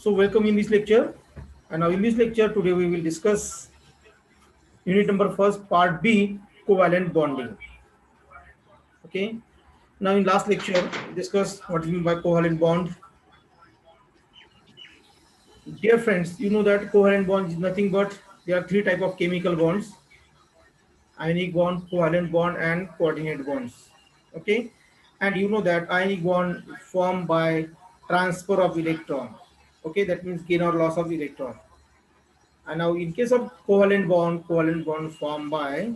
So welcome in this lecture, and now in this lecture today we will discuss unit number first, part B, covalent bonding. Okay. Now in last lecture we discussed what we mean by covalent bond. Dear friends, you know that covalent bond is nothing but there are three type of chemical bonds: ionic bond, covalent bond, and coordinate bonds. Okay, and you know that ionic bond formed by transfer of electron. Okay, that means gain or loss of electron. And now in case of covalent bond formed by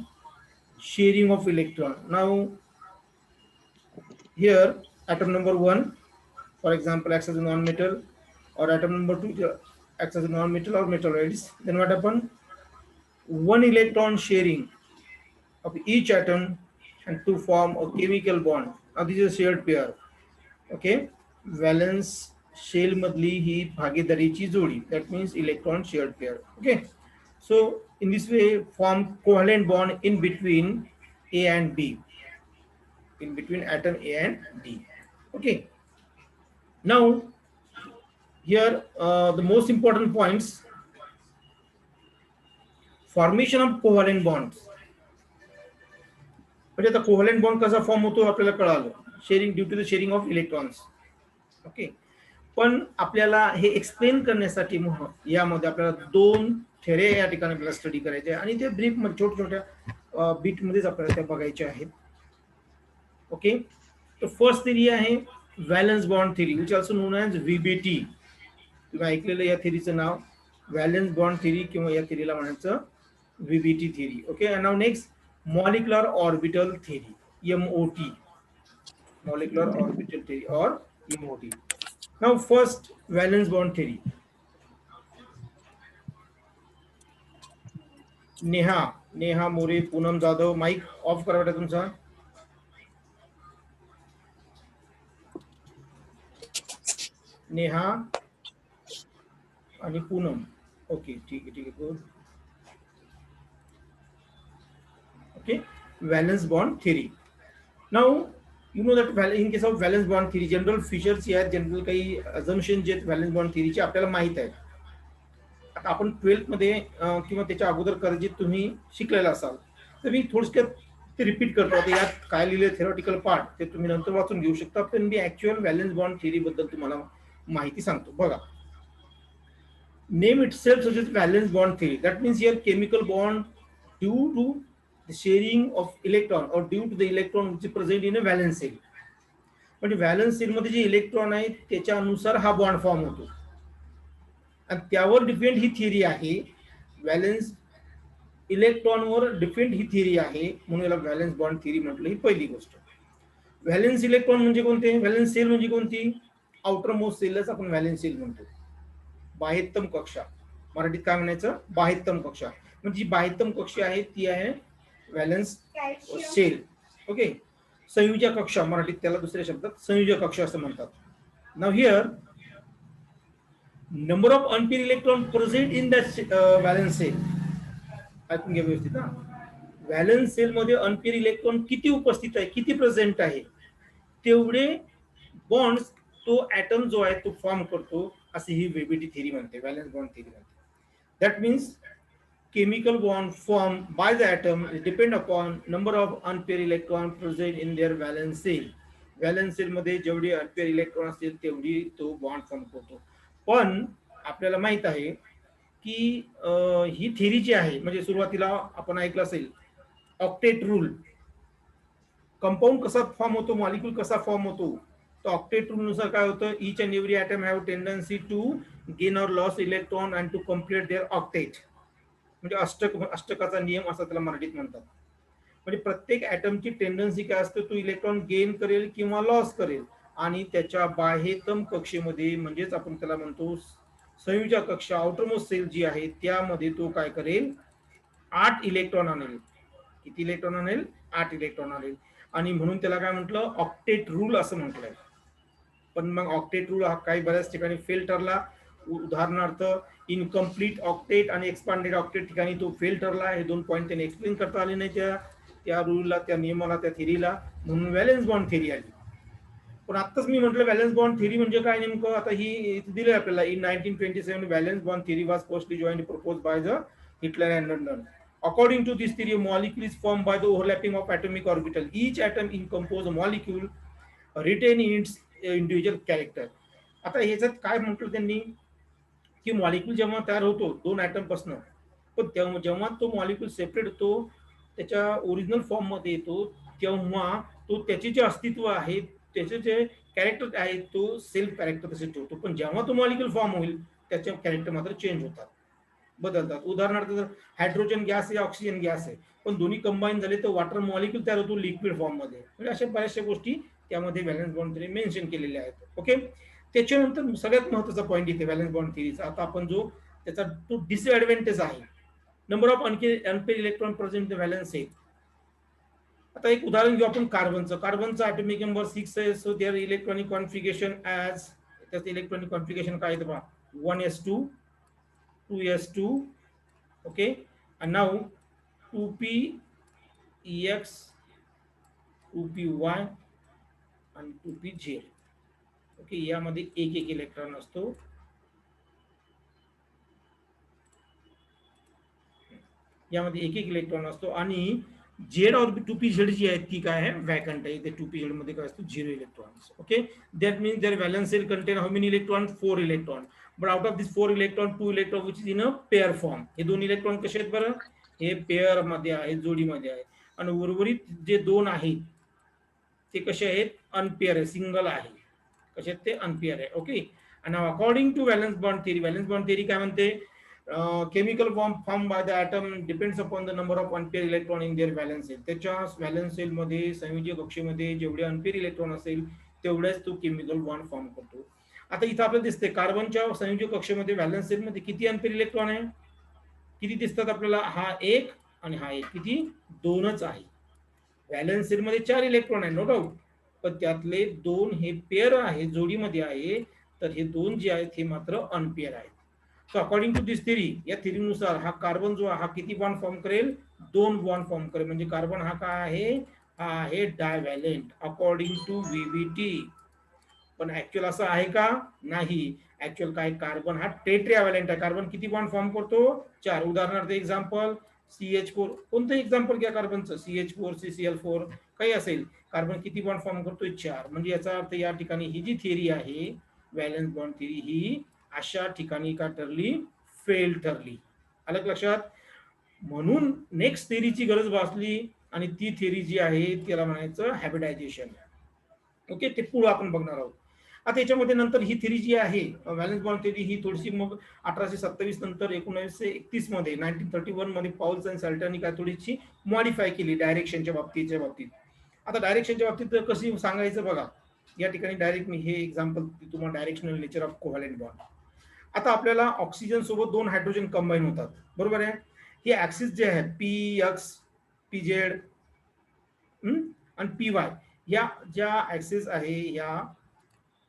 sharing of electron. Now here atom number one, for example, acts as a non-metal, or atom number two acts as a non-metal or metalloids. Then what happen? One electron sharing of each atom and to form a chemical bond. Now this is a shared pair. Okay, valence shell मधली ही भागीदारीची जोडी, that means electron shared pair. Okay, so in this way form covalent bond in between A and B, in between atom A and B. Okay, now here the most important points: formation of covalent bonds. म्हणजे आता covalent bond कसा form होतो आपल्याला कळालं, sharing due to the sharing of electrons. Okay, पण आपल्याला हे explain करण्यासाठी यामध्ये आपल्याला दोन थेरे या ठिकाणी आपल्याला स्टडी करायचे आहे आणि ते ब्रीफ मध्ये छोट्या छोट्या बीट मध्येच आपल्याला त्या बघायच्या आहेत. ओके, तर फर्स्ट थेरी आहे valence bond theory, which also known as VBT. तुम्ही ऐकलेलं या थेरीचं नाव व्हॅलन्स बॉन्ड थेरी, किंवा या थेरीला म्हणायचं व्हीबीटी थेरी. ओके, नाव next molecular orbital theory, MOT, molecular orbital theory or MOT. Now first valence bond theory. Neha More, Poonam Jadhav, mic off करा बेटा तुमचा. नेहा आणि पूनम. ओके, ठीक आहे good. Okay, valence bond theory. Now you know that in case of valence bond theory general features आहेत, general काही assumption जे valence bond theory चे आपल्याला माहित आहेत. आता आपण 12th मध्ये किंवा त्याच्या अगोदर कदाचित तुम्ही शिकलेला असाल, तर मी थोडक्यात ते रिपीट करतो. आता यात काय लिहिले थेरॉटिकल पार्ट ते तुम्ही नंतर वाचून घेऊ शकता, पण मी ऍक्च्युअल व्हॅलन्स बॉन्ड थिअरी बद्दल तुम्हाला माहिती सांगतो. बघा, name itself suggest valence bond theory. That means here chemical bond due to the sharing of electron or due to the electron which is present in a valence cell. म्हणजे valence sale मध्ये जे electron आहेत त्याच्यानुसार हा bond form होतो आणि त्यावर depend ही theory आहे. व्हॅलन्स इलेक्ट्रॉनवर डिपेंड ही थिअरी आहे, म्हणून याला व्हॅलन्स बॉन्ड थिअरी म्हटलं. ही पहिली गोष्ट. व्हॅलन्स इलेक्ट्रॉन म्हणजे कोणते? व्हॅलन्स सेल म्हणजे कोणती? आउटर मोस्ट सेलच आपण व्हॅलन्स सेल म्हणतो. बाह्यतम कक्षा, मराठीत काय म्हणायचं? बाह्यतम कक्षा. म्हणजे जी बाह्यतम कक्षा आहे ती आहे व्हॅलन्स सेल. ओके, संयोजक कक्षा, मराठीत त्याला दुसऱ्या शब्दात संयोजक कक्षा असं म्हणतात. Now here number of unpaired electron present in that valence shell. ऐकून घ्या व्यवस्थित ना. व्हॅलन्स सेल मध्ये अनपेअर इलेक्ट्रॉन किती उपस्थित आहे, किती प्रेझेंट आहे, तेवढे बॉन्ड्स तो ऍटम जो आहे तो फॉर्म करतो, अशी ही व्हीबीटी थिअरी म्हणते, व्हॅलन्स बॉन्ड थिअरी म्हणते. That means chemical bond formed by the atom depend upon number of unpaired electron present in their valence cell. Valence cell मध्ये जेवढे unpaired electron असतील तेवढी तो बॉन्ड फॉर्म करतो. पण आपल्याला माहित आहे की ही थिअरी जी आहे, म्हणजे सुरुवातीला आपण ऐकलं असेल ऑक्टेट रूल. कंपाऊंड कसा फॉर्म होतो, मॉलिक्यूल कसा फॉर्म होतो, तर ऑक्टेट रूल नुसार काय होतं? Each and every atom have tendency to gain or loss electron and to complete their octet. म्हणजे अष्टकाचा नियम असं त्याला मराठीत म्हणतात. म्हणजे प्रत्येक ॲटमची टेंडन्सी काय असते? तो इलेक्ट्रॉन गेन करेल किंवा लॉस करेल आणि त्याच्या बाह्यतम कक्षेमध्ये, म्हणजेच आपण त्याला म्हणतो संयोजक कक्षा, आउटरमोस्ट सेल जी आहे त्यामध्ये तो काय करेल? 8 इलेक्ट्रॉन आणेल. किती इलेक्ट्रॉन आणेल? 8 इलेक्ट्रॉन आणेल. आणि म्हणून त्याला काय म्हटलं? ऑक्टेट रूल असं म्हटलंय. पण मग ऑक्टेट रूल हा काही बऱ्याच ठिकाणी फेल ठरला. उदाहरणार्थ इनकम्प्लीट ऑक्टेट आणि एक्सपांडेड ऑक्टेट ठिकाणी तो फेल ठरला. हे दोन पॉईंट त्यांनी एक्सप्लेन करता आले नाही त्या रूलला, त्या नियमाला, त्या थिअरीला, म्हणून व्हॅलन्स बॉन्ड थिअरी आली. पण आत्ताच मी म्हटलं व्हॅलन्स बॉन्ड थिअरी म्हणजे काय नेमकं. आता ही दिले आपल्याला. In 1927 valence bond theory was firstly joined propose by the Hitler and London. According to this theory, a molecule is formed by the overlapping of atomic orbital. Each atom in compose a molecule retain its individual character. आता ह्याच्यात काय म्हटलं त्यांनी की molecule जेव्हा तयार होतो दोन ॲटम पासून, पण तेव्हा जेव्हा तो मॉलिक्यूल सेपरेट होतो त्याच्या ओरिजिनल फॉर्म मध्ये येतो तेव्हा तो त्याचे जे अस्तित्व आहे त्याचे जे कॅरेक्टर आहे तो सेल्फ कॅरेक्टर तसे ठेवतो. पण जेव्हा तो मॉलिक्यूल फॉर्म होईल त्याचे कॅरेक्टर मात्र चेंज होतात, बदलतात. उदाहरणार्थ जर हायड्रोजन गॅस आहे ऑक्सिजन गॅस आहे पण दोन्ही कंबाईन झाले तर वॉटर मॉलिक्यूल तयार होतो लिक्विड फॉर्म मध्ये. म्हणजे अशा बऱ्याचशा गोष्टी त्यामध्ये व्हॅलन्स बॉन्ड थेरी मेन्शन केलेल्या आहेत. ओके. त्याच्यानंतर सगळ्यात महत्वाचा पॉईंट इथे व्हॅलन्स बॉन्ड थेरीचा आता आपण जो त्याचा तो डिसएडव्हान्टेज आहे, number of unpaired electron present in valence shell. आता एक उदाहरण घेऊ आपण कार्बनचं. कार्बनचा ॲटॉमिक नंबर 6 आहे. So their electronic configuration as, त्याचं इलेक्ट्रॉनिक कॉन्फिगरेशन काय आहे पहा, 1s2 2s2, okay, and now 2p-ex 2py आणि 2pz. ओके, यामध्ये एक एक इलेक्ट्रॉन असतो. यामध्ये एक एक इलेक्ट्रॉन असतो आणि झेड ऑर्बिट 2pz जी आहे ती काय आहे, वॅकंट आहे. ते 2pz मध्ये काय असतो, 0 electrons. Okay, that means their valence shell contain how many electron, 4 electron. But out of this 4 electron 2 electron which is in a pair form. हे दोन इलेक्ट्रॉन कसे आहेत बरं, हे पेअर मध्ये आहे, जोडीमध्ये आहे. आणि उर्वरित जे दोन आहेत ते कसे आहेत, अनपेअर आहे, सिंगल आहे. कसे आहेत ते, अनपेअर आहे. ओके. आणि according to valence bond theory, valence bond theory काय म्हणते, chemical formed by the atom depends upon the number of unpaired electron in their valence cell. त्याच्या व्हॅलन्स सेल मध्ये संयोजक कक्षेमध्ये जेवढे अनपेअर इलेक्ट्रॉन असेल तेवढ्याच तो केमिकल बॉन्ड फॉर्म करतो. आता इथं आपल्याला दिसते कार्बनच्या संयोजक कक्षेमध्ये व्हॅलन्स सेल मध्ये किती अनपेअर इलेक्ट्रॉन आहे, किती दिसतात आपल्याला, हा एक आणि हा एक, किती, दोनच आहे. व्हॅलन्स सेल मध्ये 4 इलेक्ट्रॉन आहे नो डाऊट, पण त्यातले 2 हे पेअर आहे, जोडीमध्ये आहे. तर हे 2 जे आहेत हे मात्र अनपेअर आहेत. So according to this theory, या थिअरीनुसार हा कार्बन जो हा किती बॉन्ड फॉर्म करेल, 2 बॉन्ड फॉर्म करेल. म्हणजे कार्बन हा काय आहे, हा आहे डायव्हॅलेंट अकॉर्डिंग टू व्हीबीटी. पण ऍक्च्युअल असं आहे का, नाही. ऍक्च्युअल काय, कार्बन हा टेट्राव्हॅलेंट आहे. कार्बन किती बॉन्ड फॉर्म करतो, 4. उदाहरणार्थ एक्झाम्पल CH4, कोणतं एक्झाम्पल घ्या कार्बनचं, CH4 CCl4 काही असेल, कार्बन किती बॉन्ड फॉर्म करतोय, 4. म्हणजे याचा अर्थ या ठिकाणी ही जी थिअरी आहे व्हॅलन्स बॉन्ड थिअरी ही अशा ठिकाणी का ठरली, फेल ठरली. आलं लक्षात. म्हणून नेक्स्ट थिअरीची गरज भासली आणि ती थिअरी जी आहे त्याला म्हणायचं हॅबिटायझेशन. ओके, ते पुढे आपण बघणार आहोत. आता याच्यामध्ये नंतर ही थिअरी जी आहे व्हॅलन्स बॉन्ड थिअरी ही थोडीशी मग 1827 नंतर 1931 मध्ये 1931 मध्ये पॉल्स आणि सॅल्टरनी काय थोडीशी मॉडिफाय केली डायरेक्शनच्या बाबतीत. आता डायरेक्शनच्या बाबतीत कशी सांगायचं बघा, या ठिकाणी डायरेक्ट मी हे एक्झाम्पल तुम्हाला, directional nature of covalent bond. आता आपल्याला ऑक्सिजन सोबत 2 हायड्रोजन कंबाईन होतात, बरोबर आहे. हे ऍक्सिस जे आहे PX PZ आणि PY, या ज्या ऍक्सिस आहे या,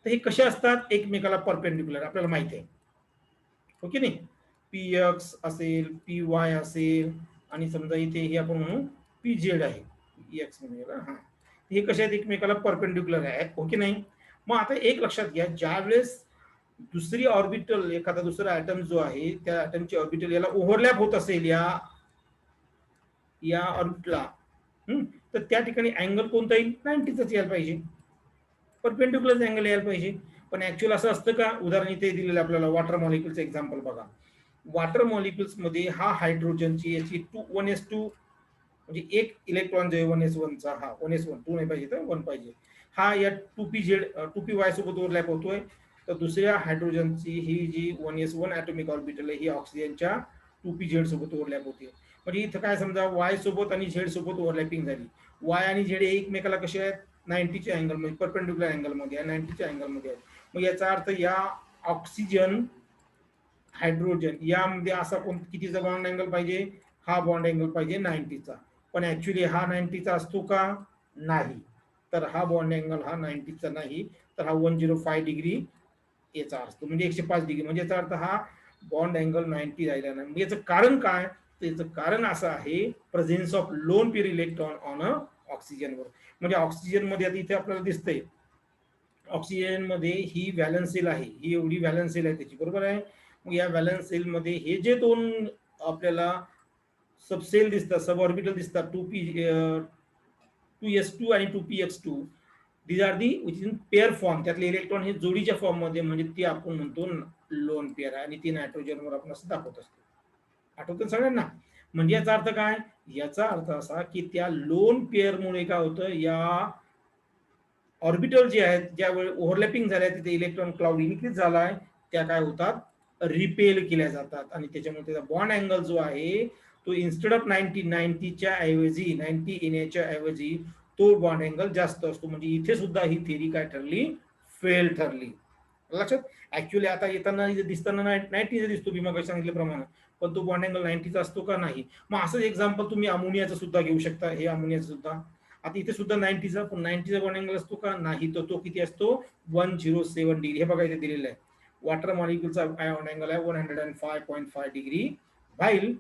तर हे कसे असतात, एकमेकाला परपेंडिक्युलर, आपल्याला माहिती आहे. ओके नाही, PX असेल, PY असेल आणि समजा इथे हे आपण म्हणू PZ आहे, PX म्हणजे हा, हे कसे आहेत, एकमेकाला परपेंडिक्युलर आहे. ओके नाही. मग आता एक लक्षात घ्या, ज्या वेळेस दुसरी ऑर्बिटल, एखादा दुसरा ॲटम जो आहे त्या ॲटमची ऑर्बिटल याला ओव्हरलॅप होत असेल या ऑर्बिटला, तर त्या ठिकाणी अँगल कोणता येईल, 90च यायला पाहिजे, परपेंडिक्युलर अँगल यायला पाहिजे. पण ऍक्च्युअल असं असतं का, उदाहरण इथे दिलेलं आपल्याला वॉटर मॉलिक्युलचं एक्झाम्पल बघा. वॉटर मॉलिक्युल्स मध्ये हा हायड्रोजनची याची 1s2 म्हणजे एक इलेक्ट्रॉन जो आहे 1s1 चा, हा 1s1, 2 नाही पाहिजे तर 1 पाहिजे, हा या 2py सोबत ओव्हरलॅप होतोय. तर दुसऱ्या हायड्रोजनची ही जी 1s1 ॲटॉमिक ऑर्बिटल आहे ही ऑक्सिजनच्या 2pz सोबत ओव्हरलॅप होते. म्हणजे इथं काय समजा वाय सोबत आणि झेड सोबत ओव्हरलॅपिंग झाली. वाय आणि झेड एकमेकाला कसे आहेत, 90च्या अँगल मध्ये, परपेंडिक्युलर अँगल मध्ये, 90च्या अँगल मध्ये आहेत. मग याचा अर्थ या ऑक्सिजन हायड्रोजन यामध्ये असा कितीचा बॉन्ड अँगल पाहिजे, हा बॉन्ड अँगल पाहिजे 90चा. पण ऍक्च्युली हा 90चा असतो का, नाही. तर हा बॉन्ड अँगल हा 90चा नाही, तर हा 105 डिग्री याचा असतो, म्हणजे 105 डिग्री. म्हणजे याचा अर्थ हा बॉन्ड अँगल 90 राहिला नाही. याचं कारण काय, तर याचं कारण असं आहे presence of lone pair electron on a ऑक्सिजनवर. म्हणजे ऑक्सिजन मध्ये आता इथे आपल्याला दिसतंय ऑक्सिजन मध्ये ही व्हॅलन्स सेल आहे, ही एवढी व्हॅलन्स सेल आहे त्याची, बरोबर आहे. मग या व्हॅलन्स सेल मध्ये हे जे दोन आपल्याला सबसेल दिसतात, सब ऑर्बिटल दिसतात, 2s2 आणि 2px2, these are the which in pair form. त्यातले इलेक्ट्रॉन हे जोडीच्या फॉर्म मध्ये, म्हणजे ती आपण म्हणतो लोन पेअर आहे, आणि ती नायट्रोजनवर आपण असं दाखवत असतो. आठवतं सगळ्यांना? म्हणजे याचा अर्थ काय? याचा अर्थ असा की त्या लोन पेअरमुळे काय होतं, या ऑर्बिटल जे आहेत, ज्या वेळी ओव्हरलॅपिंग झाल्या तिथे इलेक्ट्रॉन क्लाउड इन्क्रीज झालाय, त्या काय होतात, रिपेल केल्या जातात, आणि त्याच्यामुळे त्याचा बॉन्ड अँगल जो आहे तो इन्स्टेड ऑफ 90 ऐवजी 90 येण्याच्या ऐवजी तो बॉन्ड अँगल जास्त असतो. म्हणजे इथे सुद्धा ही थेरी काय ठरली, फेल ठरली. लक्षात? ऍक्च्युअली आता येताना दिसताना 90 दिसतो भीमा काही सांगितल्याप्रमाणे, पण तो बॉन्ड अँगल 90चा असतो का? नाही. मग असंच एक्झाम्पल तुम्ही अमोनियाचं सुद्धा घेऊ शकता. हे अमोनियाचं सुद्धा आता इथे सुद्धा 90चा, पण 90चा बॉन्ड अँगल असतो का? नाही. तो किती असतो? 107 डिग्री. हे बघा इथे दिलेलं आहे. वॉटर मॉलिक्यूलचा बॉन्ड अँगल आहे 105.5 degree, while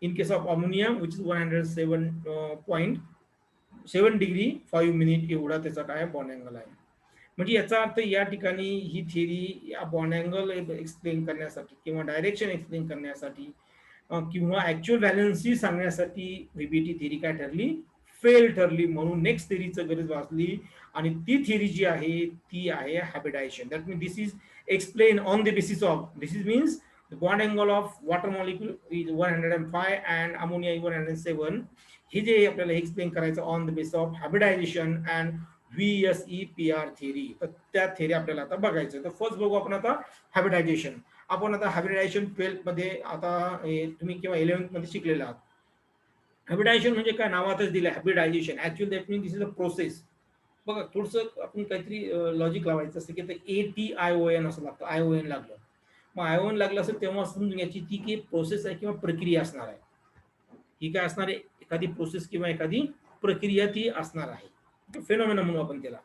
in case of ammonia which is 107.7 degree 5 minute, एवढा त्याचा काय बॉन्ड अँगल आहे. म्हणजे याचा अर्थ या ठिकाणी ही थिअरी या बॉन्ड अँगल एक्सप्लेन करण्यासाठी किंवा डायरेक्शन एक्सप्लेन करण्यासाठी किंवा ऍक्च्युअल व्हॅलन्सी सांगण्यासाठी व्हीबीटी थिअरी काय ठरली, फेल ठरली. म्हणून नेक्स्ट थिअरीचं गरज वाचली, आणि ती थिअरी जी आहे ती आहे hybridisation. That means this is explain on the basis of, this is means the bond angle of water molecule is 105 and ammonia is 107. हे जे आपल्याला एक्सप्लेन करायचं on the basis of hybridisation and VSEPR theory. तर त्या theory आपल्याला आता बघायचं. तर फर्स्ट बघू आपण आता हायब्रिडायझेशन. आपण आता हायब्रिडायझेशन 12th मध्ये आता तुम्ही किंवा 11th मध्ये शिकलेला आहात. हायब्रिडायझेशन म्हणजे काय, नावातच दिलं hybridisation. Actually that means this is a process. बघा थोडंसं आपण काहीतरी लॉजिक लावायचं असतं की आता ATION असं लागतं, ION लागलं. मग आयओन लागलं असेल तेव्हा समजून घ्यायची ती की प्रोसेस आहे किंवा प्रक्रिया असणार आहे. ही काय असणार आहे, एखादी प्रोसेस किंवा एखादी प्रक्रिया ती असणार आहे. फेनॉमेना म्हणू आपण त्याला.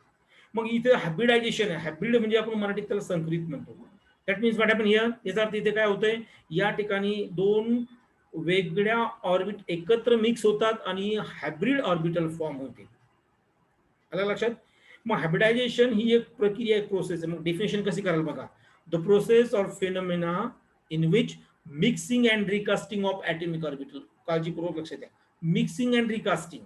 मग इथे हायब्रिडायझेशन आहे. हायब्रिड म्हणजे आपण मराठीत त्याला संकरित म्हणतो. That means what happen here, याचा अर्थ इथे काय होतंय, या ठिकाणी दोन वेगळ्या ऑर्बिट एकत्र मिक्स होतात आणि हायब्रिड ऑर्बिटल फॉर्म होते. आलं लक्षात? मग हायब्रिडायझेशन ही एक प्रक्रिया, एक प्रोसेस आहे. मग डेफिनेशन कशी कराल बघा. The process or phenomena in which mixing and recasting of atomic orbital. काळजीपूर्वक लक्षात द्या. मिक्सिंग अँड रिकास्टिंग,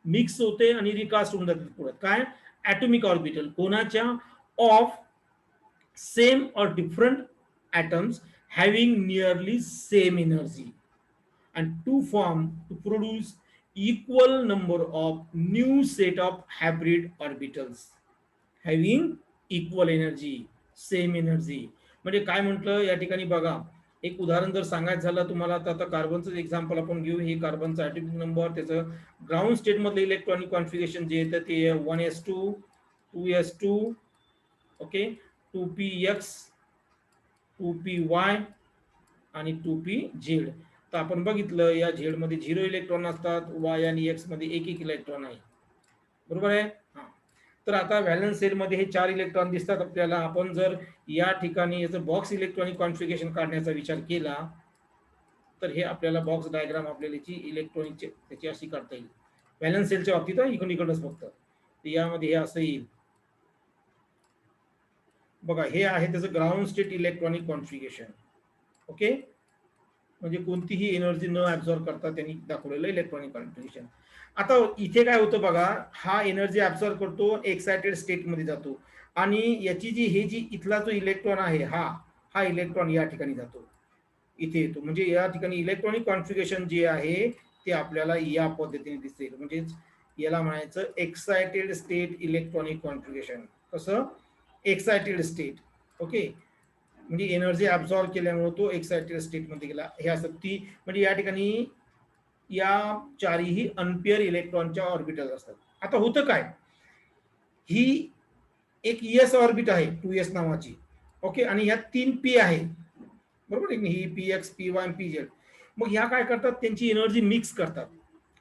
मिक्स होते आणि रिकास्ट होऊन जाते पुढे. काय? ॲटॉमिक ऑर्बिटल कोणाच्या? Of same or different atoms having nearly same energy and to produce equal number of new set of hybrid orbitals having equal energy, same energy. म्हणजे काय म्हटलं या ठिकाणी बघा, एक उदाहरण जर सांगायचं झालं तुम्हाला तर आता कार्बनचं एक्झाम्पल आपण घेऊ. हे कार्बनचा ॲटॉमिक नंबर, त्याचं ग्राउंड स्टेट मधलं इलेक्ट्रॉनिक कॉन्फिगरेशन जे येतं ते 1s2 2s2 okay, 2px 2py आणि 2pz. तर आपण बघितलं या झेड मध्ये 0 इलेक्ट्रॉन असतात, वाय आणि एक्स मध्ये एक एक इलेक्ट्रॉन आहे, बरोबर आहे. हा, तर आता व्हॅलन्स सेल मध्ये हे 4 इलेक्ट्रॉन दिसतात आपल्याला. आपण जर या ठिकाणी याचं बॉक्स इलेक्ट्रॉनिक कॉन्फिगरेशन काढण्याचा विचार केला तर हे आपल्याला बॉक्स डायग्राम आपल्याला इलेक्ट्रॉनिक त्याची अशी काढता येईल. व्हॅलन्स सेलच्या बाबतीत इकडून इकडच फक्त यामध्ये हे असं येईल बघा. हे आहे त्याचं ground state electronic configuration. Okay, म्हणजे कोणतीही एनर्जी न ऍब्झॉर्ब करता त्यांनी दाखवलेलं इलेक्ट्रॉनिक कॉन्फिगरेशन. आता इथे काय होतं बघा, हा एनर्जी ऍब्झॉर्ब करतो, एक्सायटेड स्टेट मध्ये जातो, आणि याची हे जी इथला जो इलेक्ट्रॉन आहे हा हा इलेक्ट्रॉन या ठिकाणी जातो, इथे येतो. म्हणजे या ठिकाणी इलेक्ट्रॉनिक कॉन्फिगरेशन जे आहे ते आपल्याला या पद्धतीने दिसेल. म्हणजे याला म्हणायचं एक्सायटेड स्टेट इलेक्ट्रॉनिक कॉन्फिगरेशन. कसं? Excited state. ओके, म्हणजे एनर्जी ऍब्झॉर्ब केल्यामुळे तो एक्सायटेड स्टेट मध्ये गेला. हे असं ती म्हणजे या ठिकाणी या चारही अनपेअर इलेक्ट्रॉनच्या ऑर्बिटल असतात. आता होतं काय, ही एक एस ऑर्बिट आहे 2s नावाची. ओके, आणि ह्या 3 पी आहे, बरोबर आहे. ही px py आणि pz. मग ह्या काय करतात, त्यांची एनर्जी मिक्स करतात.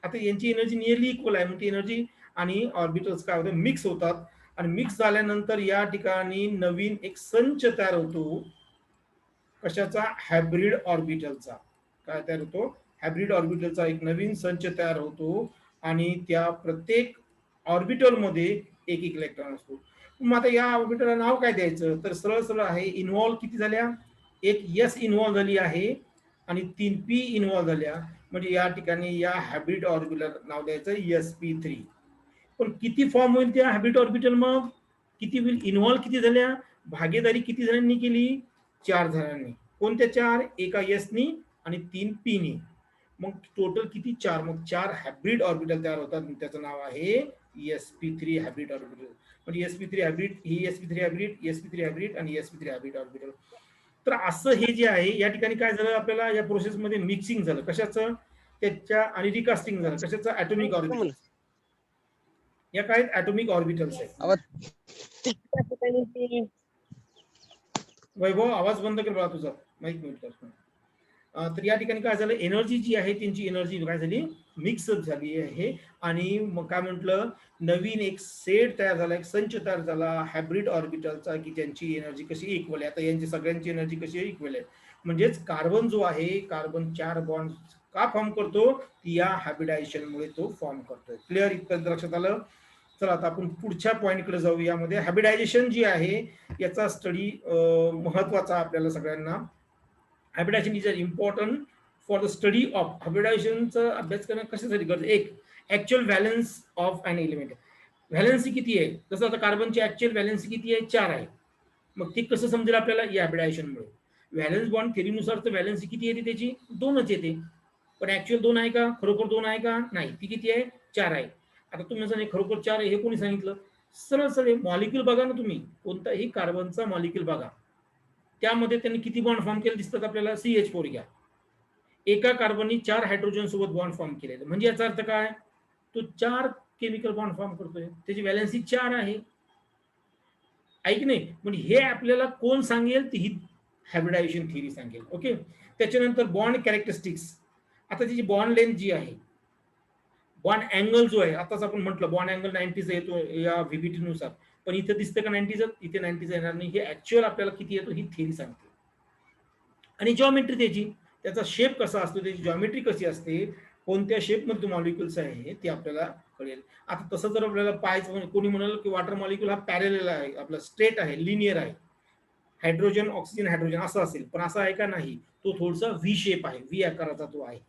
आता यांची एनर्जी नियरली इक्वल आहे, मग ती एनर्जी आणि ऑर्बिटल्स काय होतं, मिक्स होतात. आणि मिक्स झाल्यानंतर या ठिकाणी नवीन एक संच तयार होतो. कशाचा? हायब्रिड ऑर्बिटलचा. काय तयार होतो? हायब्रिड ऑर्बिटलचा एक नवीन संच तयार होतो, आणि त्या प्रत्येक ऑर्बिटल मध्ये एक एक इलेक्ट्रॉन असतो. मग आता या ऑर्बिटलला नाव काय द्यायचं, तर सरळ सरळ आहे, इन्व्हॉल्व किती झाल्या, एक एस इन्व्हॉल्व झाली आहे आणि 3 पी इन्व्हॉल्व झाल्या, म्हणजे या ठिकाणी या हॅबिट ऑर्बिटल नाव द्यायचं sp3. पण किती फॉर्म होईल त्या हॅबिट ऑर्बिटल, मग किती होईल, इन्व्हॉल्व किती झाल्या, भागीदारी किती जणांनी केली, 4 जणांनी. कोणत्या 4, एका एसनी आणि 3 पीनी. मग टोटल किती, 4. मग 4 हॅब्रिड ऑर्बिटल तयार होतात, त्याचं नाव आहे sp3 हॅब्रिड ऑर्बिटल. म्हणजे sp3 हॅब्रिड, ही sp3 हॅब्रिड, sp3 हॅब्रिड आणि sp3 हॅब्रिड ऑर्बिटल. तर असं हे जे आहे, या ठिकाणी काय झालं, आपल्याला या प्रोसेसमध्ये मिक्सिंग झालं कशाचं, त्याच्या, आणि रिकास्टिंग झालं कशाचं, ॲटॉमिक ऑर्बिटल. या काय ॲटॉमिक ऑर्बिटल्स आहेत. वैभव आवाज बंद कर बघा तुझा, माईक म्यूट कर. तर या ठिकाणी काय झालं, एनर्जी जी आहे त्यांची एनर्जी काय झाली, मिक्सअप झाली आहे. आणि मग काय म्हटलं, नवीन एक सेट तयार झाला, एक संच तयार झाला हायब्रिड ऑर्बिटलचा, की ज्यांची एनर्जी कशी इक्वल आहे. आता यांची सगळ्यांची एनर्जी कशी इक्वल आहे, म्हणजेच कार्बन जो आहे, कार्बन 4 बॉन्ड का फॉर्म करतो, या हायब्रिडायझेशनमुळे तो फॉर्म करतोय. क्लिअर, इथपर्यंत लक्षात आलं. चला आता आपण पुढच्या पॉईंटकडे जाऊ. यामध्ये हायब्रिडायझेशन जी आहे याचा स्टडी महत्वाचा आपल्याला सगळ्यांना. Hybridization is important for the study of. हायब्रिडायझेशनचा अभ्यास करणं कशासाठी करतो, एक actual valence of an element, valency किती आहे. जसं आता कार्बनची ऍक्च्युअल व्हॅलन्सी किती आहे, 4 आहे. मग ते कसं समजेल आपल्याला, या हायब्रिडायझेशनमुळे. व्हॅलन्स बॉन्ड थेरीनुसार तर व्हॅलन्सी किती येते त्याची, 2च येते. पण ऍक्च्युअल 2 आहे का, खरोखर 2 आहे का, नाही, ती किती आहे, 4 आहे. आता तुम्ही सांगा खरोखर 4 आहे, हे कोणी सांगितलं, सरळ सरळ मॉलिक्यूल बघा ना तुम्ही, कोणताही कार्बनचा मॉलिक्यूल बघा, त्यामध्ये त्यांनी किती बॉन्ड फॉर्म केले दिसतात आपल्याला, CH4 घ्या, एका कार्बननी 4 हायड्रोजन सोबत बॉन्ड फॉर्म केले. म्हणजे याचा अर्थ काय, तो 4 केमिकल बॉन्ड फॉर्म करतोय, त्याची व्हॅलन्सी 4 आहे, ऐक नाही. म्हणजे हे आपल्याला कोण सांगेल, ती ही हायब्रिडायझेशन थिअरी सांगेल. ओके. त्याच्यानंतर बॉन्ड कॅरेक्टरिस्टिक्स. आता त्याची बॉन्ड लेंथ जी आहे, बॉन्ड अँगल जो आहे, आताच आपण म्हटलं बॉन्ड अँगल 90चा येतो या व्हीबीटी नुसार, पण इथे दिसतं का 90चं, इथे 90चा येणार नाही. हे ऍक्च्युअल आपल्याला किती येतो ही थिअरी सांगते. आणि जॉमेट्री त्याची, त्याचा शेप कसा असतो, त्याची जॉमेट्री कशी असते, कोणत्या शेपमध्ये मॉलिक्युल्स आहे ते आपल्याला कळेल. आता तसं जर आपल्याला पाहायचं, कोणी म्हणाल की वॉटर मॉलिक्युल हा पॅरेलल आहे, आपला स्ट्रेट आहे, लिनियर आहे, हायड्रोजन ऑक्सिजन हायड्रोजन असं असेल, पण असं आहे का, नाही, तो थोडासा व्ही शेप आहे, व्ही आकाराचा तो आहे.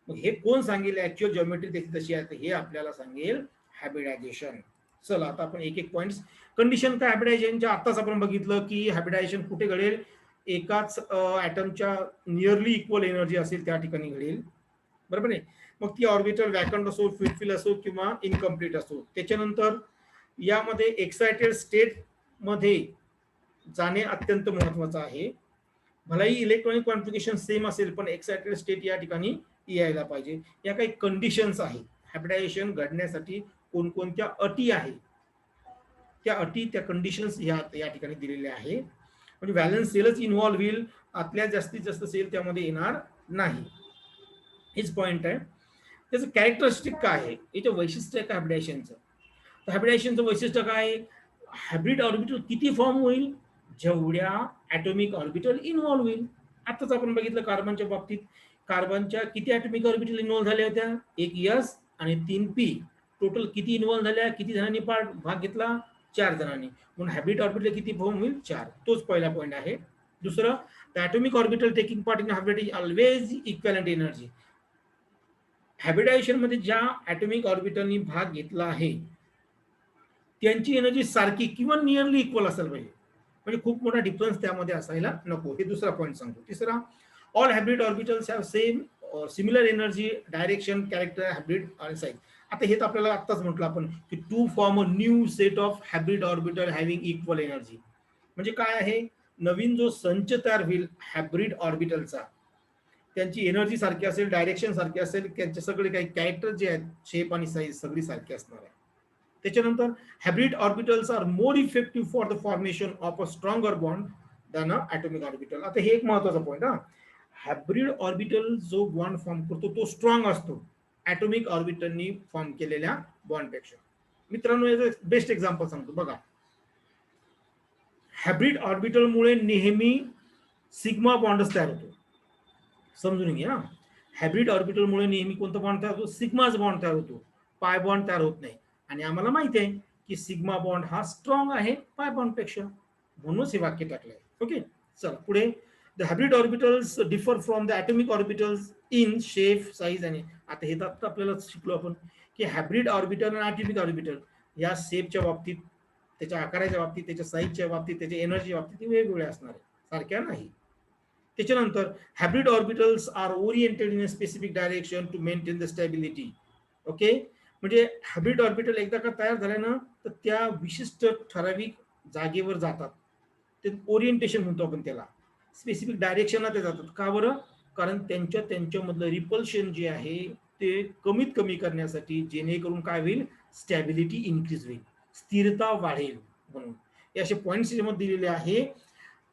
मग हे कोण सांगेल, ऍक्च्युअल जॉमेट्री त्याची तशी आहे, हे आपल्याला सांगेल हायब्रिडायझेशन. चला आता आपण एक एक पॉइंट. कंडिशन काय हायब्रिडायझेशनच्या, आताच आपण बघितलं की हायब्रिडायझेशन कुठे घडेल, एकाच ॲटमच्या नियरली इक्वल एनर्जी असेल त्या ठिकाणी घडेल, बरोबर आहे. मग ती ऑर्बिटल वॅकंट असो, फुलफिल असो किंवा इनकम्प्लीट असो. त्याच्यानंतर यामध्ये एक्सायटेड स्टेट मध्ये जाणे अत्यंत महत्वाचं आहे. भलाही इलेक्ट्रॉनिक कॉन्फिगरेशन सेम असेल, पण एक्सायटेड स्टेट या ठिकाणी यायला पाहिजे. या काही कंडिशन्स आहेत हायब्रिडायझेशन घडण्यासाठी, कोणकोणत्या अटी आहेत, त्या अटी, त्या कंडिशन्स या ठिकाणी दिलेल्या आहे. म्हणजे व्हॅलन्स सेलच इन्व्हॉल्व्ह होईल, आतल्या जास्तीत जास्त सेल त्यामध्ये येणार नाही, हेच पॉइंट आहे. त्याचं कॅरेक्टरिस्टिक काय आहे, याचं वैशिष्ट्य आहे का हायब्रिडायझेशनचं. तर हायब्रिडायझेशनचं वैशिष्ट्य काय आहे, हायब्रिड ऑर्बिटल किती फॉर्म होईल, जेवढ्या ॲटॉमिक ऑर्बिटल इन्व्हॉल्व्ह होईल. आताच आपण बघितलं कार्बनच्या बाबतीत, कार्बनच्या किती ॲटॉमिक ऑर्बिटल इन्व्हॉल्व्ह झाल्या होत्या, एक एस आणि 3 पी. टोटल किती इन्व्हॉल्व्ह झाल्या, किती जणांनी भाग घेतला, 4 जणांनी. म्हणून हायब्रिड ऑर्बिटल किती फॉर्म होईल, 4. तोच पहिला पॉईंट आहे. दुसरं, the atomic orbital taking part in hybrid is always equivalent energy. Hybridisation मध्ये ज्या ॲटॉमिक ऑर्बिटलनी भाग घेतला आहे त्यांची एनर्जी सारखी किंवा नियरली इक्वल असायला पाहिजे, म्हणजे खूप मोठा डिफरन्स त्यामध्ये असायला नको. हे दुसरा पॉईंट सांगतो. तिसरा, all hybrid orbitals have same similar energy, direction, character, hybrid आणि साईज. आता हे तर आपल्याला आत्ताच म्हटलं आपण की to form a new set of hybrid orbital having equal energy. म्हणजे काय आहे, नवीन जो संच तयार होईल हायब्रिड ऑर्बिटलचा, त्यांची एनर्जी सारखी असेल, डायरेक्शन सारखी असेल, त्यांचे सगळे काही कॅरेक्टर जे आहेत, शेप आणि साईज सगळी सारखी असणार आहे. त्याच्यानंतर hybrid orbitals are more effective for the formation of a stronger bond than a atomic orbital. आता हे एक महत्वाचा पॉईंट हा, हायब्रिड ऑर्बिटल जो बॉन्ड फॉर्म करतो तो स्ट्रॉंग असतो ॲटॉमिक ऑर्बिटलनी फॉर्म केलेल्या बॉन्डपेक्षा. मित्रांनो, याचं बेस्ट एक्झाम्पल सांगतो बघा. हायब्रिड ऑर्बिटलमुळे नेहमी सिग्मा बॉन्डच तयार होतो, समजून घ्या. हायब्रिड ऑर्बिटलमुळे नेहमी कोणता बॉन्ड तयार होतो, सिग्माच बॉन्ड तयार होतो, पाय बॉन्ड तयार होत नाही. आणि आम्हाला माहिती आहे की सिग्मा बॉन्ड हा स्ट्रॉंग आहे पाय बॉन्ड पेक्षा, म्हणूनच हे वाक्य टाकलंय. ओके, चला पुढे. The hybrid orbitals differ from the atomic orbitals in shape, size आणि, आता हे तर आपल्याला शिकलो आपण की हायब्रिड ऑर्बिटल आणि ॲटॉमिक ऑर्बिटल या शेपच्या बाबतीत, त्याच्या आकाराच्या बाबतीत, त्याच्या साईजच्या बाबतीत, त्याच्या एनर्जीच्या बाबतीत वेगवेगळ्या असणार आहे, सारख्या नाही. त्याच्यानंतर hybrid orbitals are oriented in a specific direction to maintain the stability. Okay, म्हणजे हायब्रिड ऑर्बिटल एकदा का तयार झाल्या ना, तर त्या विशिष्ट ठराविक जागेवर जातात. ते ओरिएंटेशन म्हणतो आपण त्याला, स्पेसिफिक डायरेक्शनला ते जातात. का बरं? कारण त्यांच्यामधलं रिपल्शन जे आहे ते कमीत कमी करण्यासाठी, जेणेकरून काय होईल, स्टॅबिलिटी इन्क्रीज होईल, स्थिरता वाढेल म्हणून. हे असे पॉईंट्स याच्यामध्ये दिलेले आहे.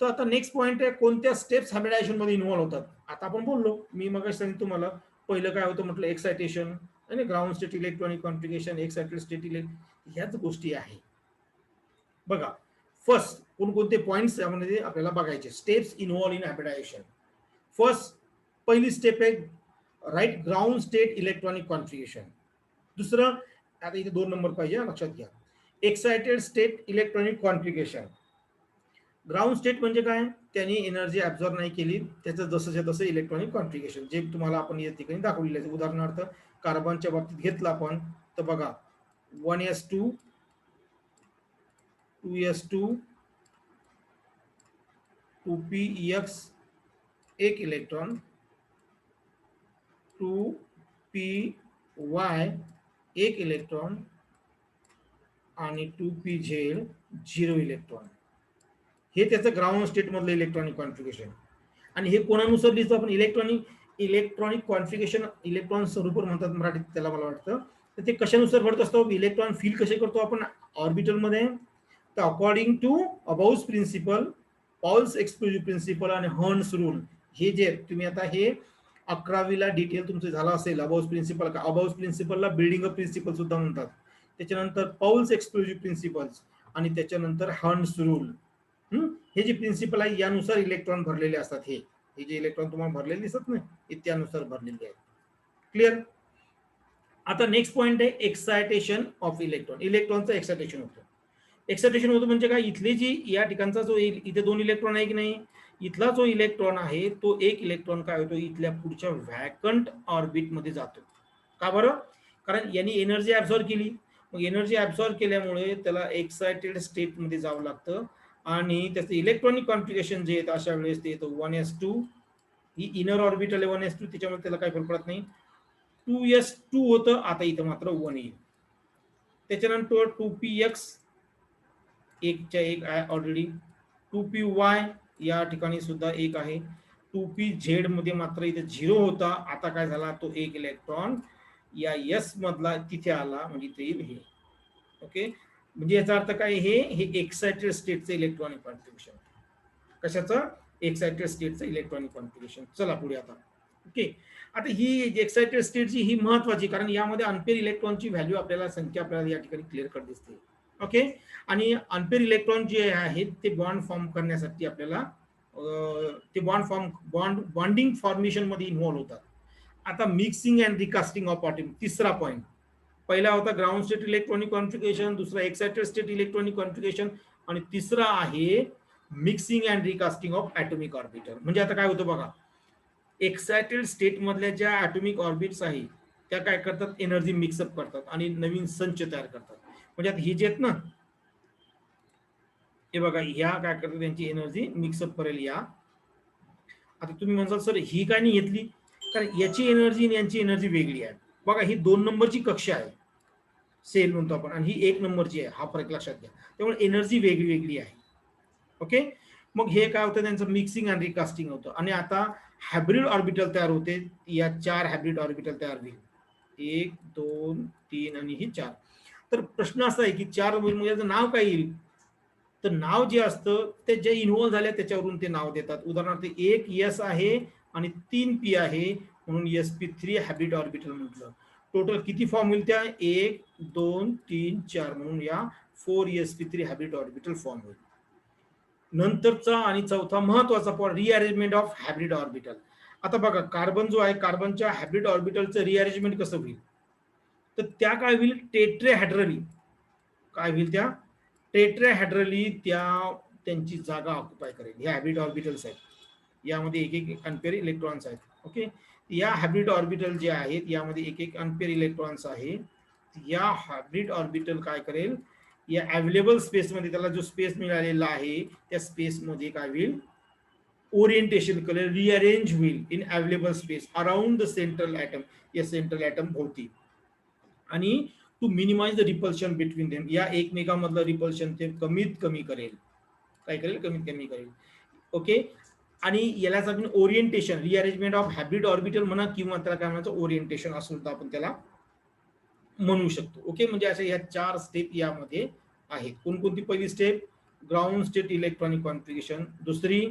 तर आता नेक्स्ट पॉईंट आहे, कोणत्या स्टेप्स हायब्रिडायझेशन मध्ये इन्व्हॉल्व होतात. आता आपण बोललो, मी मग सांगितलं तुम्हाला, पहिलं काय होतं म्हटलं, एक्सायटेशन आणि ground state electronic configuration, excited state ह्याच गोष्टी आहे. बघा, फर्स्ट कोणकोणते पॉईंट्स यामध्ये आपल्याला बघायचे, steps involve in hybridization. First, पहिली स्टेप आहे write ground state electronic configuration. दुसरं, आता इथे 2 नंबर पाहिजे लक्षात घ्या, excited state electronic configuration. Ground state म्हणजे काय, त्यांनी एनर्जी ऍब्झॉर्ब नाही केली, त्याचं जसं तसं इलेक्ट्रॉनिक कॉन्फिगरेशन, जे तुम्हाला आपण या ठिकाणी दाखवलेलं आहे. उदाहरणार्थ कार्बनच्या बाबतीत घेतलं आपण, तर बघा 1s2 2s2 2px एक इलेक्ट्रॉन, 2py एक इलेक्ट्रॉन आणि 2pz 0 इलेक्ट्रॉन. हे त्याचं ग्राउंड स्टेट मधलं इलेक्ट्रॉनिक कॉन्फिगरेशन. आणि हे कोणानुसार लिहितो आपण, इलेक्ट्रॉनिक कॉन्फिगरेशन, इलेक्ट्रॉन स्वरूप म्हणतात मराठीत त्याला मला वाटतं. तर ते कशानुसार घडत असतो, इलेक्ट्रॉन फील कसे करतो आपण ऑर्बिटलमध्ये, तर according to Aufbau principle, Pauli's exclusive principle आणि हर्न्स रूल. हे जे तुम्ही आता हे 11वीला डिटेल तुमचं झालं असेल, अबाउस प्रिन्सिपल, अबाउस प्रिन्सिपलला बिल्डिंग अप प्रिन्सिपल सुद्धा म्हणतात. त्याच्यानंतर पॉल्स एक्सक्लुझिव्ह प्रिन्सिपल्स आणि त्याच्यानंतर हर्न्स रूल. हे जे प्रिन्सिपल आहे यानुसार इलेक्ट्रॉन भरलेले असतात. हे जे इलेक्ट्रॉन तुम्हाला भरलेले दिसत नाही, हे त्यानुसार भरलेले आहेत. क्लिअर. आता नेक्स्ट पॉइंट आहे एक्सायटेशन ऑफ इलेक्ट्रॉन. इलेक्ट्रॉनचं एक्सायटेशन होतं. एक्सायटेशन होतं म्हणजे काय, इथले जी या ठिकाणचा जो इथे 2 इलेक्ट्रॉन आहे की नाही, इथला जो इलेक्ट्रॉन आहे तो एक इलेक्ट्रॉन काय होतो, इथल्या पुढच्या व्हॅकंट ऑर्बिट मध्ये जातो. का बरं? कारण यांनी एनर्जी ऍब्झॉर्ब केली. मग एनर्जी ऍब्झॉर्ब केल्यामुळे त्याला एक्सायटेड स्टेट मध्ये जावं लागतं आणि त्याचं इलेक्ट्रॉनिक कॉन्फिगरेशन जे येतं अशा वेळेस ते येतं 1s2. ही इनर ऑर्बिटल आहे 1s2, त्याच्यामुळे त्याला काही फरक पडत नाही. 2s2 होतं, आता इथं मात्र 1 येईल. त्याच्यानंतर 2px एकच्या एक आहे ऑलरेडी, 2py या ठिकाणी सुद्धा एक आहे, 2pz मध्ये मात्र इथे 0 होता, आता काय झाला, तो एक इलेक्ट्रॉन या एस मधला तिथे आला, म्हणजे इथे येईल हे. ओके, म्हणजे याचा अर्थ काय, हे एक्सायटेड स्टेटचं इलेक्ट्रॉनिक कॉन्फिगरेशन. कशाचं? एक्सायटेड स्टेटचं इलेक्ट्रॉनिक कॉन्फिगरेशन. चला पुढे आता. ओके, आता ही एक्सायटेड स्टेटची ही महत्वाची, कारण यामध्ये अनपेअर इलेक्ट्रॉनची व्हॅल्यू आपल्याला, संख्या आपल्याला या ठिकाणी क्लिअर कट दिसते. ओके, आणि अनपेअर इलेक्ट्रॉन जे आहेत ते बॉन्ड फॉर्म करण्यासाठी आपल्याला ते बॉन्डिंग फॉर्मेशन मध्ये इन्व्हॉल्व होतात. आता mixing and recasting of atom, तिसरा पॉईंट. पहिला होता ग्राउंड स्टेट इलेक्ट्रॉनिक कॉन्फिगरेशन, दुसरा एक्सायटेड स्टेट इलेक्ट्रॉनिक कॉन्फिगरेशन आणि तिसरा आहे mixing and recasting of atomic orbital. म्हणजे आता काय होतं बघा, एक्सायटेड स्टेट मधल्या ज्या ॲटॉमिक ऑर्बिट्स आहेत त्या काय करतात, एनर्जी मिक्सअप करतात आणि नवीन संच तयार करतात. म्हणजे आता ही जे आहेत ना, हे बघा, ह्या काय करतात, त्यांची एनर्जी मिक्सअप करेल या. आता तुम्ही म्हणसाल सर ही काय नाही घेतली, कारण याची एनर्जी आणि यांची एनर्जी वेगळी आहे. बघा, ही 2 नंबरची कक्षा आहे, सेल म्हणतो आपण, आणि ही 1 नंबरची आहे, हा फरक लक्षात घ्या. त्यामुळे एनर्जी वेगळी वेगळी आहे. ओके, मग हे काय होतं, त्यांचं मिक्सिंग आणि रिकास्टिंग होतं. आणि आता हायब्रिड ऑर्बिटल तयार होते, या 4 हायब्रिड ऑर्बिटल तयार होईल, 1 2 3 आणि ही 4. तर प्रश्न असा आहे की 4 याचं नाव काय येईल, तर नाव जे असतं ते जे इन्व्हॉल्व झाले त्याच्यावरून ते नाव देतात. उदाहरणार्थ 1 एस आहे आणि 3 पी आहे, म्हणून sp3 हायब्रिड ऑर्बिटल म्हटलं. टोटल किती फॉर्म होईल, त्या 1 2 3 4 म्हणून या 4sp3 हायब्रिड ऑर्बिटल फॉर्म होईल. नंतरचा आणि चौथा महत्वाचा point, rearrangement of hybrid orbital. आता बघा, कार्बन जो आहे, कार्बनच्या हायब्रिड ऑर्बिटलचं रिअरेंजमेंट कसं होईल, तर त्या काय होईल, टेट्राहेड्रली काय होईल, त्या टेट्राहेड्रली त्यांची जागा ऑक्युपाय करेल. ह्या हॅब्रिड ऑर्बिटल्स आहेत, यामध्ये एक एक अनपेअर इलेक्ट्रॉन्स आहेत. ओके, या हायब्रिड ऑर्बिटल जे आहेत यामध्ये एक एक अनपेअर इलेक्ट्रॉन्स आहे. या हायब्रिड ऑर्बिटल काय करेल, या अवेलेबल स्पेसमध्ये त्याला जो स्पेस मिळालेला आहे त्या स्पेसमध्ये काय होईल, ओरिएंटेशन करेल, रिअरेंज होईल in available space around the central atom, या सेंट्रल ॲटम भोवती. आणि to minimize the repulsion between them, या एकमेकांमधलं रिपल्शन ते कमीत कमी करेल. काय करेल, कमीत कमी करेल. ओके, आणि यालाच आपण orientation, rearrangement of hybrid orbital म्हणा, किंवा त्याला काय म्हणायचं, ओरिएंटेशन असं सुद्धा आपण त्याला म्हणू शकतो. ओके, म्हणजे अशा या 4 स्टेप यामध्ये आहेत. कोणकोणती? पहिली step ground state electronic configuration, दुसरी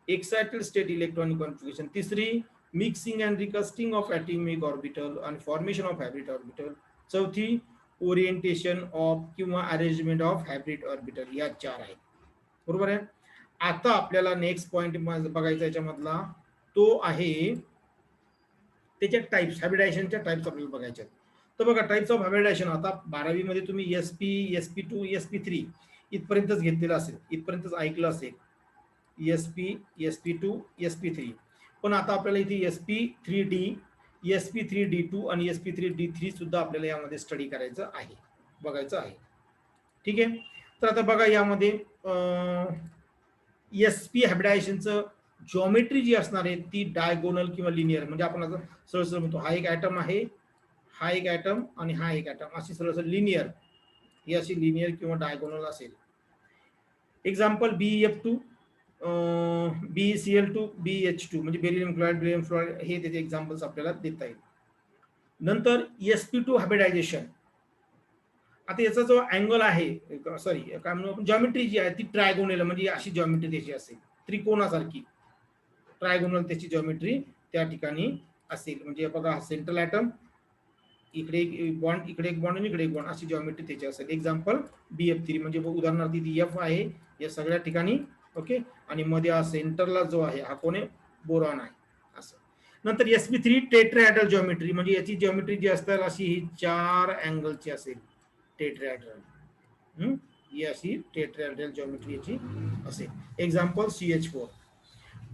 एक्साइटेड स्टेट इलेक्ट्रॉनिक कॉन्फिगरेशन, तिसरी mixing and recasting of atomic orbital आणि फॉर्मेशन ऑफ हॅब्रिड ऑर्बिटल, चौथी ओरिएंटेशन ऑफ किंवा अरेंजमेंट ऑफ हॅब्रिड ऑर्बिटल. या 4 आहेत. बरोबर आहे. आता आपल्याला नेक्स्ट पॉइंट बघायचा याच्यामधला तो आहे त्याच्या टाइप्स, हायब्रिडायझेशनच्या टाइप्स आपल्याला बघायचे आहेत. तर बघा, टाइप्स ऑफ हायब्रिडायझेशन आता 12वी मध्ये तुम्ही SP, SP2, SP3 इथपर्यंतच घेतलेलं असेल, इथपर्यंतच ऐकलं असेल, SP, SP2, SP3. पण आता आपल्याला इथे SP3D, SP3D2 आणि SP3D3 सुद्धा आपल्याला यामध्ये स्टडी करायचं आहे, बघायचं आहे. ठीक आहे. तर आता बघा, यामध्ये SP हायब्रिडायझेशनचं जॉमेट्री जी असणार आहे ती डायगोनल किंवा लिनियर, म्हणजे आपण असं सरळ म्हणतो हा एक ॲटम आहे, हा एक ॲटम आणि हा एक ॲटम, अशी सरळ लिनियर, ही अशी लिनियर किंवा डायगोनल असेल. एक्झाम्पल BF2, BeCl2, BH2 म्हणजे बेरिलियम क्लोराईड, बेरिलियम फ्लोराईड, हे त्याचे एक्झाम्पल्स आपल्याला देता येईल. नंतर SP2 हायब्रिडायझेशन, आता याचा जो अँगल आहे, सॉरी काय म्हणू आपण, जॉमेट्री जी आहे ती ट्रायगोनल, म्हणजे अशी जॉमेट्री त्याची असेल, त्रिकोणासारखी ट्रायगोनल त्याची जॉमेट्री त्या ठिकाणी असेल. म्हणजे बघा, सेंट्रल ॲटम, इकडे एक बॉन्ड, इकडे एक बॉन्ड आणि इकडे एक बॉन्ड, अशी जॉमेट्री त्याची असेल. एक्झाम्पल BF3, म्हणजे उदाहरणार्थ इथे F आहे या सगळ्या ठिकाणी. ओके, आणि मध्ये हा सेंटरला जो आहे हा कोण आहे, बोरॉन आहे, असं. नंतर SP3 टेट्राहेड्रल जॉमेट्री, म्हणजे याची जॉमेट्री जी असतात अशी ही 4 अँगलची असेल, टेट्राहेड्रल. ही अशी टेट्राहेड्रल जॉमेट्री याची असेल. Example CH4.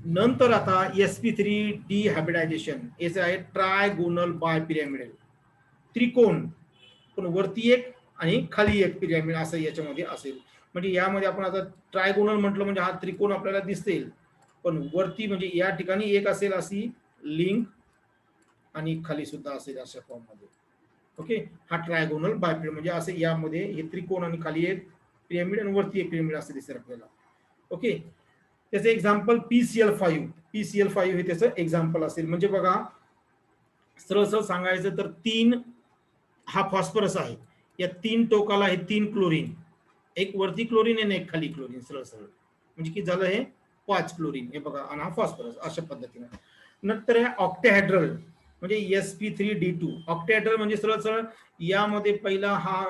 नंतर आता SP3D हायब्रिडायझेशन, याचं आहे ट्रायगोनल बायपिरॅमिडल, त्रिकोण, पण वरती एक आणि खाली एक पिरॅमिड असं याच्यामध्ये असेल. म्हणजे यामध्ये आपण आता ट्रायगोनल म्हटलं म्हणजे हा त्रिकोण आपल्याला दिसेल, पण वरती म्हणजे या ठिकाणी एक असेल अशी लिंक आणि खाली सुद्धा असेल अशा फॉर्म मध्ये. ओके, हा ट्रायगोनल बायपिरॅमिड, म्हणजे असे यामध्ये हे त्रिकोण आणि खाली एक पिरॅमिड आणि वरती एक पिरॅमिड असं दिसेल आपल्याला. ओके, त्याचं एक्झाम्पल PCl5, PCl5 हे त्याचं एक्झाम्पल असेल. म्हणजे बघा, सरळ सरळ सांगायचं तर 3 हा फॉस्फरस आहे, या 3 टोकाला हे 3 क्लोरीन, एक वरती क्लोरीन आणि एक खाली क्लोरीन, सरळ सरळ म्हणजे की झालं हे 5 क्लोरीन, हे बघा, आणि हा फॉस्फरस अशा पद्धतीने. नंतर हे ऑक्टेहेड्रल, म्हणजे SP3D2 ऑक्टेहेड्रल, म्हणजे सरळ सरळ यामध्ये पहिला हा,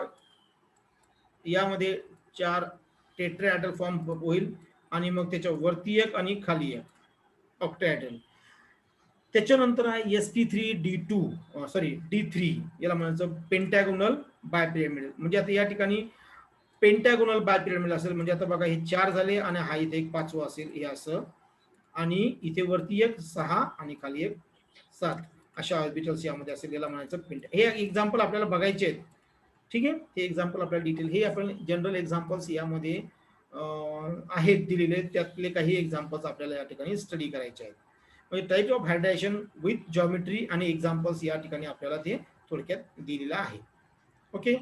यामध्ये 4 टेट्राहेड्रल फॉर्म होईल आणि मग त्याच्या वरती एक आणि खाली एक ऑक्टेहेड्रल. त्याच्यानंतर आहे SP3D2, सॉरी D3, याला म्हणायचं पेंटॅगोनल बायपिरॅमिडल. म्हणजे आता या ठिकाणी पेंटॅगोनल बायपिरॅमिडल असेल, म्हणजे आता बघा हे 4 झाले आणि हा इथे एक 5वा असेल, हे असं, आणि इथे वरती एक 6 आणि खाली एक 7, अशा ऑर्बिटल्स यामध्ये असेल, याला म्हणायचं पेंट. हे एक्झाम्पल आपल्याला बघायचे आहेत. ठीक आहे, हे एक्झाम्पल आपल्याला डिटेल, हे आपण जनरल एक्झाम्पल्स यामध्ये आहेत दिलेले, त्यातले काही एक्झाम्पल्स आपल्याला या ठिकाणी स्टडी करायचे आहेत. म्हणजे type of hybridisation with geometry आणि एक्झाम्पल्स या ठिकाणी आपल्याला ते थोडक्यात दिलेलं आहे. ओके,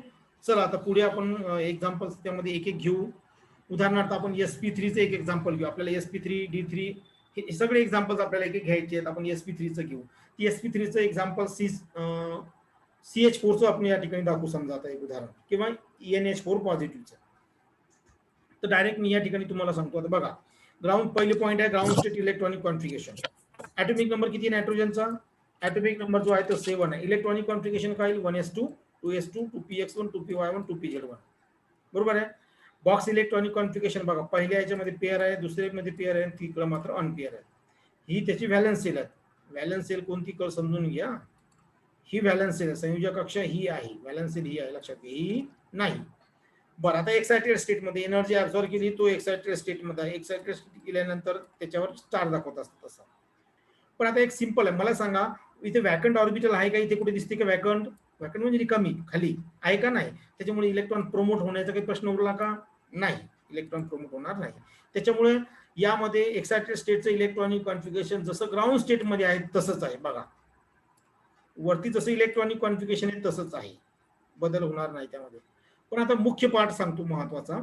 चला आता पुढे आपण एक्झाम्पल्स त्यामध्ये एक एक घेऊ. उदाहरणार्थ आपण SP3चं एक एक्झाम्पल घेऊ. आपल्याला SP3D3 हे सगळे एक्झाम्पल्स आपल्याला एक एक घ्यायचे आहेत. आपण SP3चं घेऊ. SP3चं एक्झाम्पल CH4चं आपण या ठिकाणी दाखवू, समजा आता एक उदाहरण, किंवा NH4 पॉझिटिव्हचं. तर डायरेक्ट मी या ठिकाणी तुम्हाला सांगतो. आता बघा, ग्राउंड, पहिले पॉईंट आहे ground state electronic configuration. Atomic number किती नायट्रोजनचा? ॲटॉमिक नंबर जो आहे तो 7 आहे. इलेक्ट्रॉनिक कॉन्फिगरेशन काय? 1s2, 2s2, 2px1, 2py1, 2pz1. बरोबर आहे. बॉक्स इलेक्ट्रॉनिक कॉन्फिगरेशन बघा, पहिल्या याच्यामध्ये पेअर आहे, दुसऱ्यामध्ये पेअर आहे, तिकडं मात्र अनपेअर आहे. ही त्याची व्हॅलन्स सेल आहे. व्हॅलन्स सेल कोणती कर समजून घ्या. ही व्हॅलन्स सेल, संयोजक कक्षा ही आहे, व्हॅलन्स सेल ही आहे, लक्षात घ्या, ही नाही. बरं, आता एक्सायटेड स्टेटमध्ये एनर्जी ऍब्झॉर्ब केली, तो एक्सायटेड स्टेटमध्ये आहे. एक्सायटेड स्टेट केल्यानंतर त्याच्यावर स्टार दाखवत असतं तसं. पण आता एक सिंपल आहे, मला सांगा इथे वॅकंट ऑर्बिटल आहे का? इथे कुठे दिसते का वॅकंट? वॅकंट म्हणजे रिकामी खाली आहे का? नाही. त्याच्यामुळे इलेक्ट्रॉन प्रोमोट होण्याचा काही प्रश्न उरला का? नाही, इलेक्ट्रॉन प्रोमोट होणार नाही. त्याच्यामुळे यामध्ये एक्सायटेड स्टेटचं इलेक्ट्रॉनिक कॉन्फिगरेशन जसं ग्राउंड स्टेटमध्ये आहे तसंच आहे. बघा, वरती जसं इलेक्ट्रॉनिक कॉन्फिगरेशन आहे तसंच आहे, बदल होणार नाही त्यामध्ये. पण आता मुख्य पार्ट सांगतो महत्वाचा.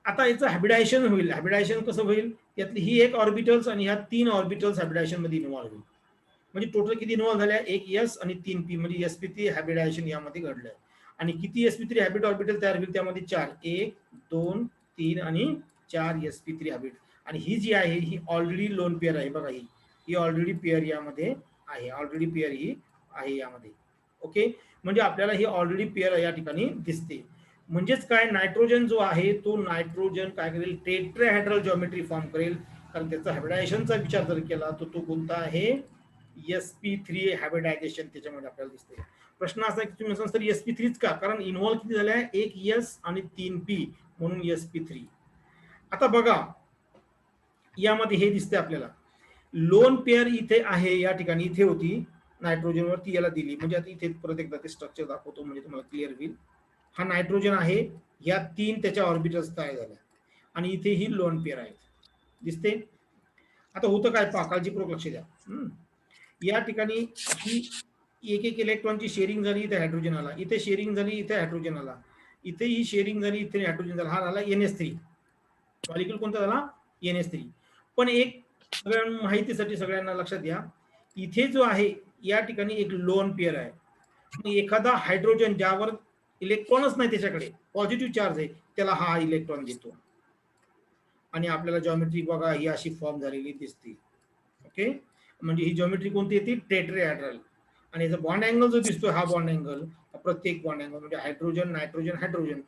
आता याचं हॅबिडायशन होईल. हॅबिडायशन कसं होईल? यातली ही एक ऑर्बिटल्स आणि ह्या 3 ऑर्बिटल्स हॅबिडायशन मध्ये इन्व्हॉल्व होईल. म्हणजे टोटल किती इन्व्हॉल्व झाल्या? 1 एस आणि 3 पी, म्हणजे sp3 हॅबिडायशन यामध्ये घडलंय. आणि किती sp3 हॅबिट ऑर्बिटल तयार होईल? त्यामध्ये 4, 1 2 3 आणि 4 sp3 हॅबिट. आणि ही जी आहे ही ऑलरेडी लोन पेअर आहे. बघा, ही ऑलरेडी पेअर यामध्ये आहे. ऑलरेडी पेअर ही आहे यामध्ये. ओके, म्हणजे आपल्याला ही ऑलरेडी पेअर या ठिकाणी दिसते. म्हणजेच काय, नायट्रोजन जो आहे तो नायट्रोजन काय करेल? टेट्राहेड्रल जॉमेट्री फॉर्म करेल. कारण त्याचा हॅबिडायशनचा विचार जर केला तर तो कोणता आहे? sp3 हॅबिडायझेशन त्याच्यामध्ये आपल्याला दिसते. प्रश्न असा की तुम्ही सर sp3च का? कारण इन्व्हॉल्व किती झाल्या? 1 एस आणि 3 पी, म्हणून sp3. आता बघा यामध्ये हे दिसते आपल्याला लोन पेअर इथे आहे या ठिकाणी, इथे होती नायट्रोजन वरती याला दिली. म्हणजे आता इथे परत एकदा ते स्ट्रक्चर दाखवतो म्हणजे तुम्हाला क्लिअर होईल. हा नायट्रोजन आहे, या 3 त्याच्या ऑर्बिटल्स तयार झाल्या आणि इथे ही लोन पेअर आहे, दिसते. आता होतं काय पहा, काळजीपूर्वक लक्ष द्या. या ठिकाणी ही एक एक इलेक्ट्रॉनची शेअरिंग झाली, इथे हायड्रोजन आला, इथे शेअरिंग झाली, इथे हायड्रोजन आला, इथे ही शेअरिंग झाली, इथे हायड्रोजन झाला, हा झाला NH3. मॉलिक्यूल कोणता झाला? NH3. पण एक सगळ्यांना माहितीसाठी सगळ्यांना लक्षात घ्या, इथे जो आहे या ठिकाणी एक लोन पेअर आहे. एखादा हायड्रोजन ज्यावर इलेक्ट्रॉनच नाही, त्याच्याकडे पॉझिटिव्ह चार्ज आहे, त्याला हा इलेक्ट्रॉन देतो आणि आपल्याला जॉमेट्री बघा ही अशी फॉर्म झालेली दिसते. ओके, म्हणजे ही जॉमेट्री कोणती येते? टेट्राहेड्रल. आणि याचा बॉन्ड अँगल जो दिसतोय हा बॉन्ड अँगल, प्रत्येक बॉन्ड अँगल म्हणजे हायड्रोजन नायट्रोजन हायड्रोजन